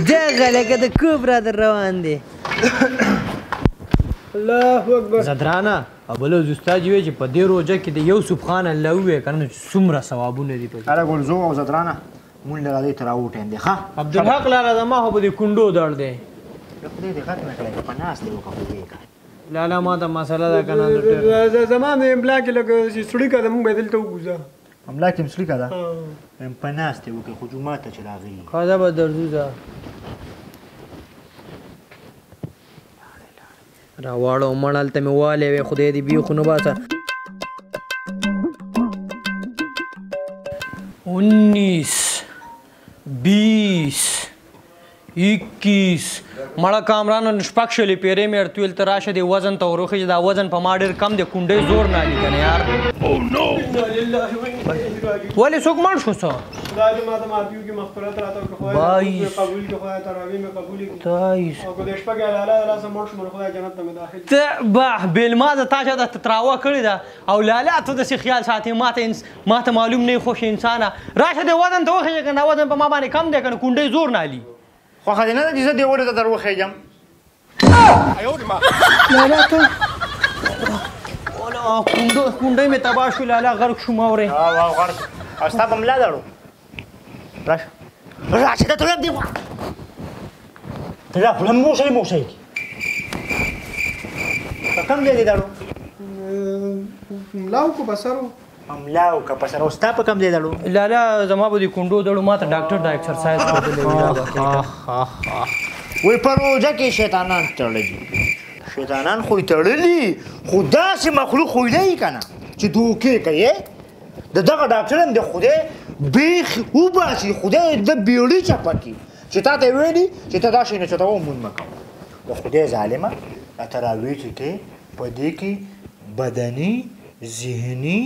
دغه لکه د کوبرا در روان دی. الله اکبر. زدرانه ابله استاد وی چې په دې روزه کې د یو سبحان الله وې کنه څومره ثوابونه دي په. اره ګلزو او زدرانه مونږ لاره تر اوټین دی ښا. عبدالحق لاله زما خو په دې کونډو درد دی. خدای دې غټ نه کړی په ناس دی وکړه. لاله ما ته مسله ده کنه زما مې املا کې لکه سړی کا مونږ بدل ته وګوزا. املا کې مسلی کا ده. په ناس دی وکړه خو جمعه ته چلاغي. خدا به درځو راواړو مړ هلته مې والې وې خدای دې بیخو نه باسه 19 20 21 مړه کامران شپږ شلې پیرې مې ارتویل ته راشه دی وزن ته وروخې چې دا وزن په ما ډېر کم دی کونډۍ زور نه علي کنه یار ولې څوک مړ شو څه خدای دې ما ته معافي وکړي مغفرت راته وکړي خدای دې قبول کړي خدای تراویح مې قبول کړي او که د شپږ لاله لاسه مړ شو خدای جنت ته مې داخل ته به بېلمازه تا چې د تراوه کړې ده او لاله ته داسې خیال ساتې ما ته معلوم نه خوش انسانه راشه دې وزن ته وخېږه که دا وزن په ما باندې کم دی که نه کونډۍ زور نه علي خوښه دې نه ده چې زه دې ولې ته در وخېږم لاله ته کونډۍ مې تباه شو لاله غرق شوم اورې غرق او ستا په ملا دړو راشه راشه ته طلب دی طلب فلم موشي موشي کم دی دړو ملاو کو بسرو ملاو کا پسرو ستا په کم دی دړو لاله زما به دې کونډو دړو ما ته ډاکټر دا ایکسرسایز وای په روژه کې شیطانان تړلي شیطانان خو یې تړلي خو داسې مخلوق خو یې نه که نه چې دوکې کوي د دغه ډاکټر هم د خدای بیخ وباسي خدای د بیړۍ چپه کړي چې تا ته یې ویلي چې ته دا شی نه چاته ومونځ مه کوه د خدای ظالمه دا تراویح چې کوې په دې کې بدني ذهني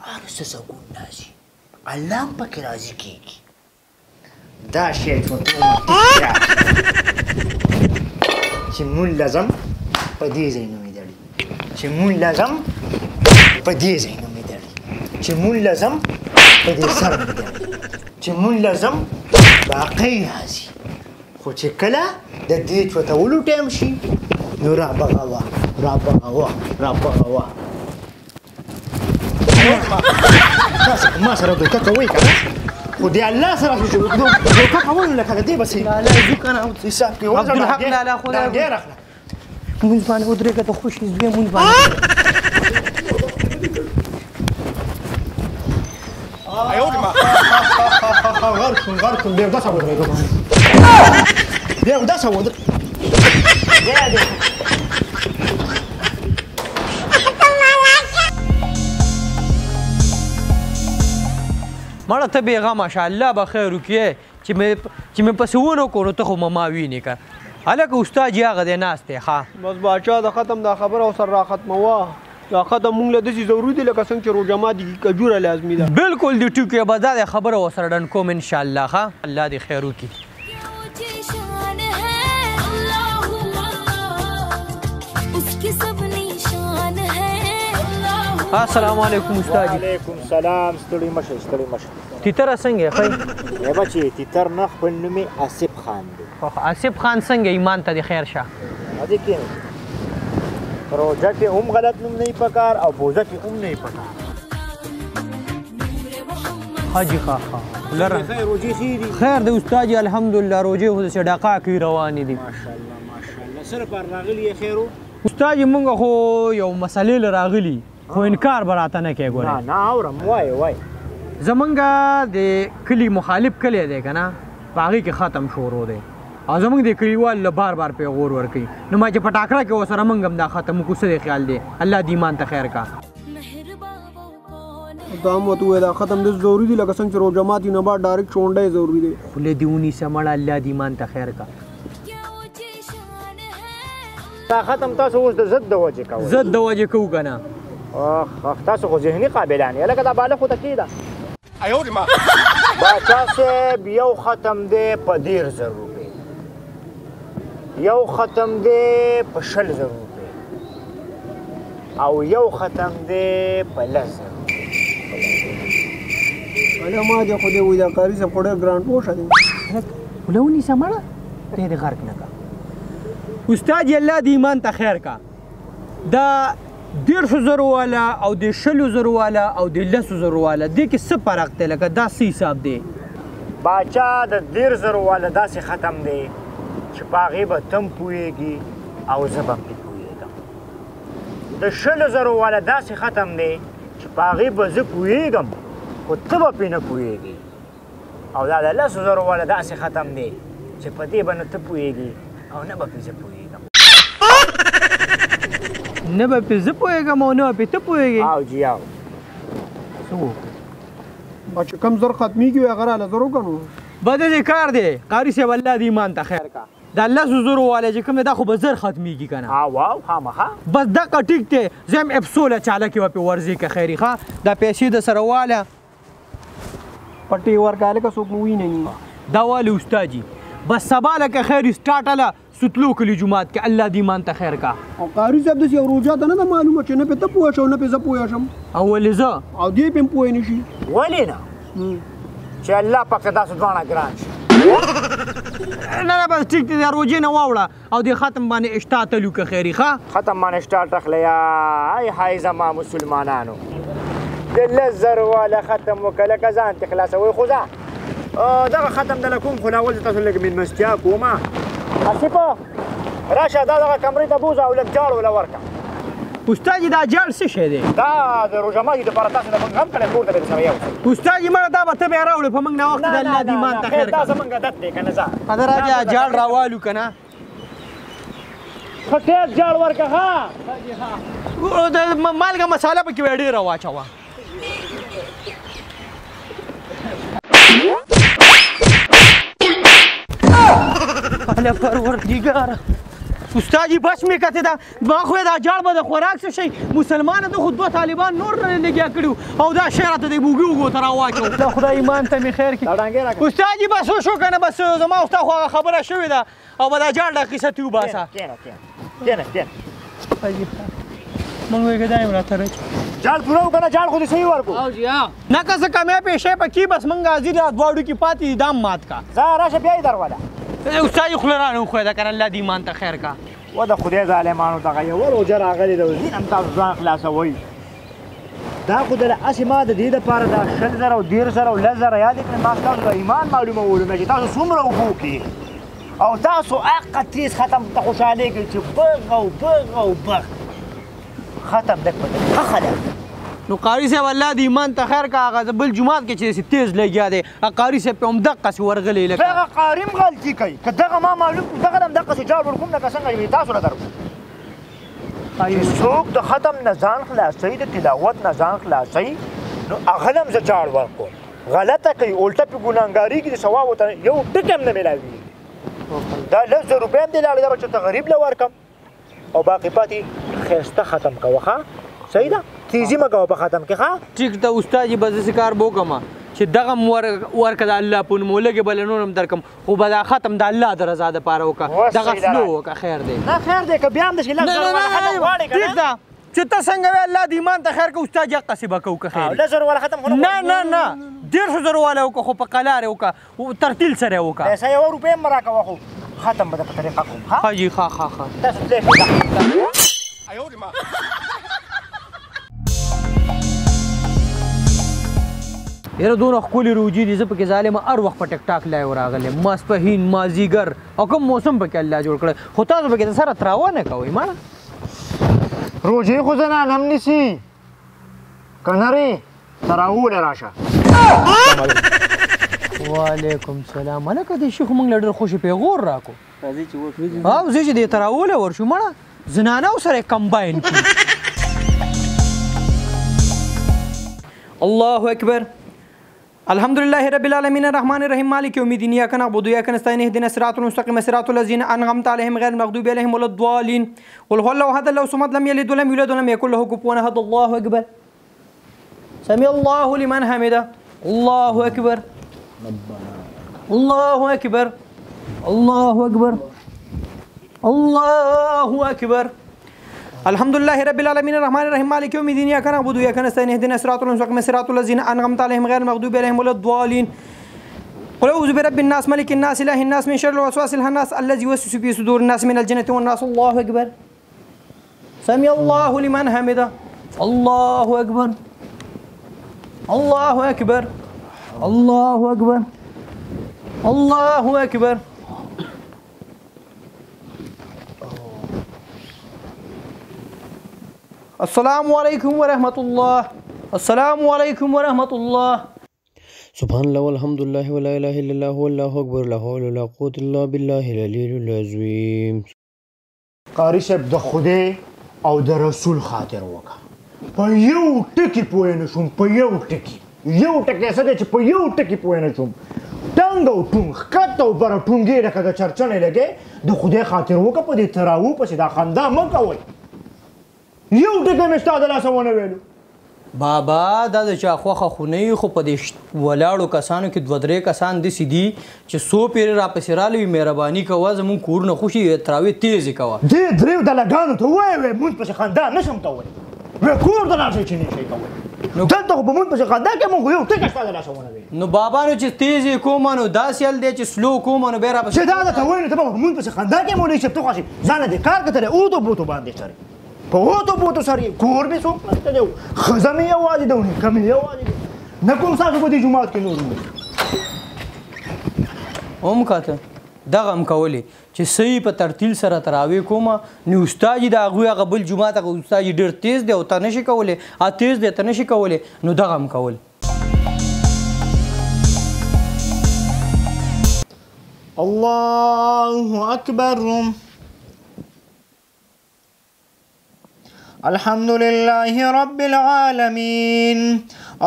هر څه سکون راځي الله هم پکې راضي کېږي دا شی چې مونږ لازم په دې ځای نه مې دړي چې مونږ لازم په دې ځای نه مې دړي چې مونږ لازم په دې سر مې دړي چې مونږ لازم باقی راځي خو چې کله د دې چوتولو ټایم شي نو رابغوه ما سره دوکه کوئ که نه خو د الله سره دوکه کول لکه د دې بسې لاله ځو کنه حساب کې عبدالحق لاله خدای ډېر اخله مونځ باندې ودرېږه ته خوش یې زوی مونځ باندې غرق شوم بیا اودسه ودرېږم بیا اودسه مړه ته بېغمه ماشاءالله به خیر وکړې چې مې پسې ونه کړو ته خو مما وینې که هلکه استاد یې هغه دی ناست دی ښه بس باچا د ختم دا خبره ورسره راختموه دا ختم مونږ له داسې ضروري دی لکه څنګه چې روژه ماتي کجوره لازمي ده بلکل دې ټوکې به دا دی خبره ورسره ډن کوم انشاءالله ښه الله دې خیر وکړي السلام علیکم استاد جی وعلیکم سلام ستړي مشه ستړي مشه تیتره څنګه ښه ای بچې تیتر نه خپل نوم یې آصف خان دی آصف خان څنګه ایمان ته دې خیر شه هدې کې روژه کې هم غلط نوم نه پکار او بوزه کې هم نه پکار حاجي ښه لره روژې ښې دي خیر دی استاد جي الحمدلله روژې خو داسې ډقاقې روانې دي ماشاءالله سره پر راغلي یې خیر استاد جي مونږ خو یو مسلې له راغلي خو انکار به راته نه کوې ګورې نه اورم وایه زمونږ د کلي مخالف کلی دی که نه په هغې کې ختم شروع دی او زمونږ د کلیوال له بار بار پیغور ورکوي نو ما چې په ټاکره کې ورسره مونږ هم دا ختم وکړو څه دی خیال دی الله دې ایمان ته خیر کا دا هم ورته ووایه دا ختم داسې ضروري دی لکه څنګه چې روژه ماتي نه بعد ډایرکټ چونډی ضروري دی خولې دې ونیسه مړه الله دې ایمان ته خیر کا دا ختم تاسو اوس د ضد د وجې کوئ ضد د وجې کوو که نه تاسو خو ذهني قابلان یې لکه دا بالغ خو ته کېده باچا صاحب یو ختم دی په 10,000 روپۍ، یو ختم دی په 20,000 روپۍ او یو ختم دی په 10,000 روپۍ. ما دې خو دې وایي دا قاري صاحب خو ډېر ګران پوښه دی. خوله ونیسه مړه ته دې غرق نه کا. استاد یې الله دې ایمان ته خیر کا. دا 1,500 والا او د 20,000 والا او د 10,000 والا دې کې څه فرق دی لکه دا څه حساب دی؟ باچا د 10,000 والا داسې ختم دی چې په هغې به ته هم پوهېږي او زه به هم پرې پوهېږم. د 20,000 والا داسې ختم دی چې په هغې به زه پوهېږم خو ته به پرې نه پوهېږي او دا د 10,000 والا داسې ختم دی چې په دې به نه ته پوهېږي او نه به پرې زه پوهېږم. نه به پې زه پوهېږم او نه به پې ته پوهېږې. او جي او څه وکړو؟ چې کم زر ختمیږي وي هغه راله زر وکړو. بده دې کار دی قاري صاحب الله دې ایمان ته خیر کا. دا 10,000 والا چې کوم دی دا خو به زر ختمیږي که نه. او خامخا بس دغه ټیک دی زه هم افسوله چاله کې به پې ورځې که خیري ښه دا پیسې د سره واله پټې ورکړه هلکه څوک مو ویني. دا والي استاد جي بس سبا لکه خیر سټارټ اله ستلو کلی جماعت کې الله دې ایمان ته خیر کا. او قاري صاحب داسې یو روژه ته نه ده معلومه چې نه پې ته پوه شو نه پې زه پوه شم او ولې زه او دې پې هم پوه نه شي. ولې نه چې الله پاک ته داسې دواړه ګران شي. نه نه بس ټیک دی دا روجې نه واوړه او دې ختم باندې اشتا تلو که خیري ښه. ختم باندې سټارټ اخله یا ای هاي زما مسلمانانو د 10,000 والا ختم وکړه لکه ځان تې خلاصوئ خو ځه دغه ختم دله کوم خو ناول تاسو لږ مېلمستیا کومه آصفه راشه دا دغه کمرې ته بوځه او لږ جاړ وله ورکړه. استاد جي دا جاړ څه شی دی؟ دا د روژه ماتي دپاره تاسو د موږ هم کله کور ته به سره یو استاد جي مړه دا به ته بیا راوړې په موږ ناوخته د الله دې ایمان ته خیر دا کا. زموږ عادت دی که نه ځه ښه ده راځه جاړ راوالو که نه ښه تیز جاړ ورکړه ښه د مالګه مساله پکې به ډېره واچوه. هله پروردګاره استاد جي بس مې کته دا ما خو دا جاړ به د خوراک څه شي مسلمانه ته خو 2 طالبان نور لګیا کړي او دا شعر ته د بوګي وګو ته راواچو. دا خدای ایمان ته مې خیر کړي. استاد جي بس وشو که نه بس زما او ستا خو هغه خبره شوې ده او به دا جاړ دا قصه تې وباسه. کېنه موږ وایو دا یې راته رچ جاړ پوره وکړه جاړ خو دې صحیح ورکړو. نه که څه کامیاب شی پکې بس موږ حاضر یو دواړو کې پاتې دام مات کا. ځه راشه بیا یې درواله استاد جي خوله رانه وښویده که نه الله دې ایمان ته خیر کا. و د خدای ظالمانو دغه یوه روژه راغلې ده ځین هم تاسو ځان خلاصوئ دا خو دله هسې ما د دې دپاره دا 20,000 او 10,000 او 10,000 یاد کړئ ما ستاسو د ایمان معلومولو نه چې تاسو څومره اوبو کې او تاسو حقه تیز ختم ته خوشحالېږئ چې بغ او بغ او بغ ختم دک په ښه خلک. نو قاري صاحب الله دې ایمان ته خیر کا. هغه بل جومات کې چې تیز لګیا دی قاري صاحب پې همدقسې ورغلی لکه دغه قاري هم غلطي کوي که دغه ما معلوم کړو دغه هم دقسې جاړ ورکوم لکه څنګه چې تاسو نه درکړو چې څوک د ختم نه ځان خلاصوي د تلاوت نه ځان خلاصوي نو هغه هم زه جاړ ورکوم. غلطه کوي الټه پې ګناهګاري کې د ثواب ورته یو ټک هم نه میلاوېږي. دا 10,000 روپۍ هم دې لاړې دا به چېرته غریب له ورکړم او باقي پاتې ښایسته ختم کوه ښه صحیح ده تیزي مه کوه په ختم کې ښه. ټیک ده استاد جي به داسې کار به وکړم چې دغه م ورکړه د الله په نوم لږې بله نور هم درکړم خو به دا ختم د الله د رضا دپاره وکړه دغه سلو وکړه خیر دی. نه خیر دی که بیا هم داسې لږ زر والا ختم غواړې که ټیک ده چې ته څنګه وې الله دې ایمان ته خیر که استاد جي هقسې به کوو که خیر 10,000 والا ختم خو نه 1,500 والا وکړه خو په قلار یې وکړه ترتیل سره یې وکړه. پیسه 1 روپۍ هم راکوه خو ختم به د په طریقه کوم ښه جي ښه تاسو پرېږدئ. یاره دونه ښکلې روجې دي زه پکې ظالمه هر وخت په ټک ټاک لایو راغلی ماسپښین مازدیګر او کوم موسم پکې الله جوړ کړی خو تاسو پکې د سره تراوه نه کوئ مړه روژې خو زنان هم نیسي که نرې تراوله راشه. وعلیکم سلام هلکه دې شیخ موږ له ډېر خوشي پیغور راکړو او زه چې دې تراوله ورشو مړه زنانو سره یې کمباین کړي. الله اکبر الحمد لله رب العالمين الرحمن الرحيم مالك يوم الدين اياك نعبد واياك نستعين اهدنا الصراط المستقيم صراط الذين انعمت عليهم غير المغضوب عليهم ولا الضالين قل هو الله احد الله الصمد لم يلد ولم يولد ولم يكن له كفوا احد الله اكبر سمع الله لمن حمده الله أكبر الله أكبر الله أكبر الله أكبر. الحمد لله رب العالمين الرحمن الرحيم مالك يوم الدين إياك نعبد وإياك نستعين اهدنا الصراط المستقيم صراط الذين أنعمت عليهم غير المغضوب عليهم ولا الضالين. قل أعوذ برب الناس ملك الناس إله الناس من شر الوسواس الخناس الذي يوسوس في صدور الناس من الجنة والناس. الله أكبر. سمع الله لمن حمده. الله أكبر الله أكبر الله أكبر الله أكبر. السلام عليكم ورحمة الله. السلام عليكم ورحمة الله. سبحان الله والحمد لله ولا إله إلا الله والله أكبر لا حول ولا قوة إلا بالله العلي العظيم. قاری صاحب د خدای او د رسول خاطر وکړه. په یو ټکي پوه نه شوم، په یو ټکي څه دی چې په یو ټکي پوه نه شوم. ټنګ او ټونګ ښکته او بره ټونګې لکه د چرچنې لګې د خدای خاطر وکړه. په دې تراو پسې دا خندا مه کوئ. یو ټکی مې ستا د لاسه ونه ویلو. بابا دا د چا خوښه خو نه وي، خو په دې ولاړو کسانو کې دوه درې کسان داسې دي چې څو پیرې راپسې راغلي وي. مهرباني کوه زمونږ کورونه خوشي تراوې تیزې کوه. دې دریو دلګانو ته ووایې مونځ پسې خندا نه شم کولی. وی کور ته لاړ شئ چې نه شئ کولی. دلته خو په مونځ پسې خندا کې مونږ یو ټکی ستا د لاسه ونه ویلو. نو بابا نو چې تیزې کومه نو داسې حل دی چې سلو کومه نو بیا راپسې چې دا درته وایي نو ته به په مونځ پسې خندا کې مولوي صاحب ته خوښي ځانه دې کار کتلی اوتو بوتو باندې سره په اوتو بوتو سره یې کور مې څوک نشته دی، ښځه مې یوازې ده او نیکه مې یوازې دی. نه کوم ستاسو په دې جومات کې نور هم کاته دغه هم کولی چې صحیح په ترتیل سره تراویح کومه نو استاد یې د هغوی هغه بل جومات هغه استاد یې ډېر تیز دی او ته نشي کولی، تیز دی ته نشي کولی، نو دغه هم کول. الله أكبر. الحمد لله رب العالمين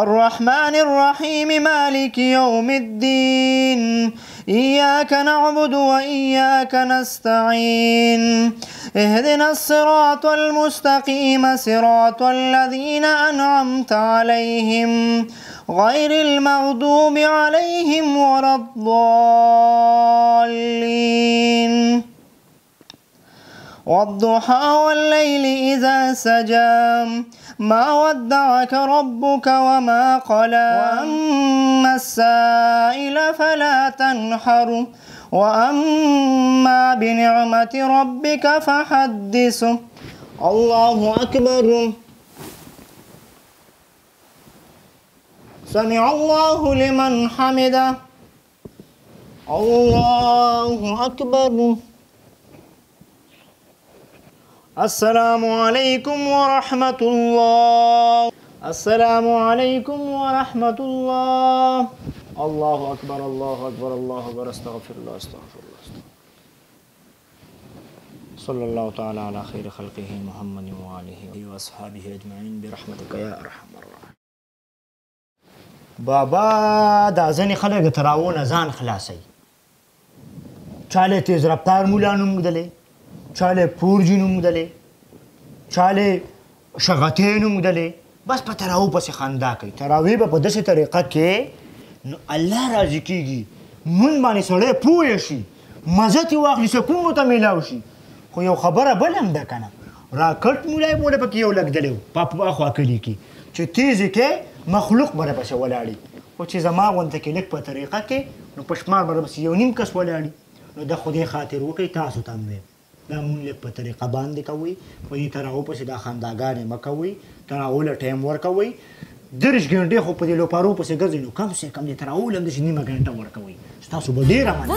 الرحمن الرحيم مالك يوم الدين إياك نعبد وإياك نستعين اهدنا الصراط المستقيم صراط الذين أنعمت عليهم غير المغضوب عليهم ولا الضالين. والضحى والليل إذا سجى ما ودعك ربك وما قلى وأما السائل فلا تنحر وأما بنعمة ربك فحدث. الله أكبر. سمع الله لمن حمده. الله أكبر. السلام عليكم ورحمة الله. السلام عليكم ورحمة الله. الله أكبر الله أكبر الله أكبر. استغفر الله استغفر الله صلى الله تعالى على خير خلقه محمد وآله وأصحابه أجمعين برحمتك يا أرحم الراحمين. بابا دا ځنې خلک د تراوو نه ځان خلاصوي. چاله تیز رفتار مولا نومېدلی، چاله پورجي نومېدلی، چاله شغتې نومېدلی، بس په تراو پسې خندا کوي. تراویح به په داسې طریقه کې نو الله راضي کېږي، مونږ باندې سړی پوه شي، مزه ترې واخلي، سکون ورته میلاو شي. خو یو خبره بل هم ده که نه، راکټ مولی موله پکې یو لګدلی و په اخوا کلي کې چې تیزې کې مخلوق به راپسې ولاړي، خو چې زما غونته کې لږ په طریقه کې نو په شمار به راپسې یو نیم کس ولاړي. نو د خدای خاطر وکړئ، تاسو ته هم وایم دا مونږ لږ په طریقه باندې کوئ، په دې تراو پسې دا خنداګانې مه کوئ، تراو له ټایم ورکوئ. 30 ګنټې خو په دې لوپارو پسې ګرځئ، نو کم سے کم دې تراو له هم داسې نیمه ګنټه ورکوئ، ستاسو به ډېره مننه.